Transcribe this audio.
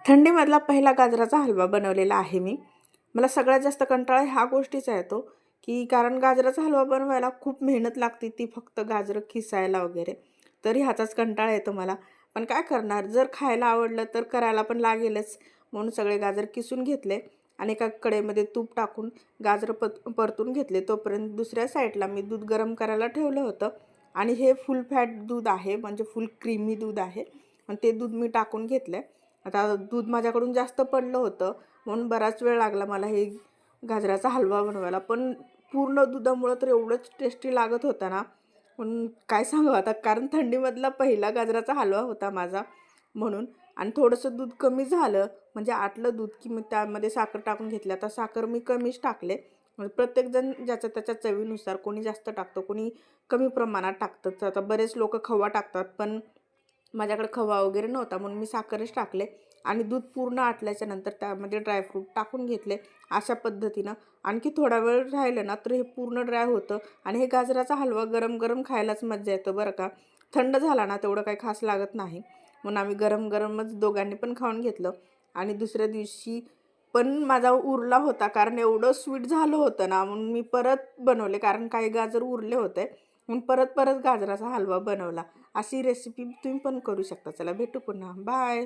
थंडीमधला पहिला गाजराचा हलवा बनवलेला आहे मी. मला सगळ्यात जास्त कंटाळा ह्या गोष्टीचा येतो, की कारण गाजराचा हलवा बनवायला खूप मेहनत लागते. ती फक्त गाजरं खिसायला वगैरे. तरी ह्याचाच कंटाळा येतो मला. पण काय करणार, जर खायला आवडलं तर करायला पण लागेलच. म्हणून सगळे गाजर किसून घेतले आणि एका कढईमध्ये तूप टाकून गाजरं परतून घेतले. तोपर्यंत दुसऱ्या साईडला मी दूध गरम करायला ठेवलं होतं आणि हे फुल फॅट दूध आहे, म्हणजे फुल क्रीमी दूध आहे आणि ते दूध मी टाकून घेतलं. आता दूध माझ्याकडून जास्त पडलं होतं म्हणून बराच वेळ लागला मला हे गाजराचा हलवा बनवायला. पण पूर्ण दुधामुळं तर एवढंच टेस्टी लागत होता ना, पण काय सांगू आता, कारण थंडीमधला पहिला गाजराचा हलवा होता माझा म्हणून. आणि थोडंसं दूध कमी झालं, म्हणजे आटलं दूध, की मी त्यामध्ये साखर टाकून घेतली. आता साखर मी कमीच टाकले. म्हणजे प्रत्येकजण ज्याच्या त्याच्या चवीनुसार, कोणी जास्त टाकतं, कोणी कमी प्रमाणात टाकतं. तर आता बरेच लोक खवा टाकतात, पण माझ्याकडे खवा वगैरे नव्हता म्हणून मी साखरच टाकले आणि दूध पूर्ण आटल्याच्या नंतर त्यामध्ये ड्रायफ्रूट टाकून घेतले. अशा पद्धतीनं आणखी थोडा वेळ राहिलं ना, तर हे पूर्ण ड्राय होतं आणि हे गाजराचा हलवा गरम गरम खायलाच मज्जा येतं बरं का. थंड झाला ना तेवढं काही खास लागत नाही. म्हणून आम्ही गरम गरमच दोघांनी पण खाऊन घेतलं. आणि दुसऱ्या दिवशी पण माझा उरला होता, कारण एवढं स्वीट झालं होतं ना, म्हणून मी परत बनवले, कारण काही गाजर उरले होते म्हणून परत परत गाजराचा हलवा बनवला. अशी रेसिपी तुम्ही पण करू शकता. चला भेटू पुन्हा. बाय.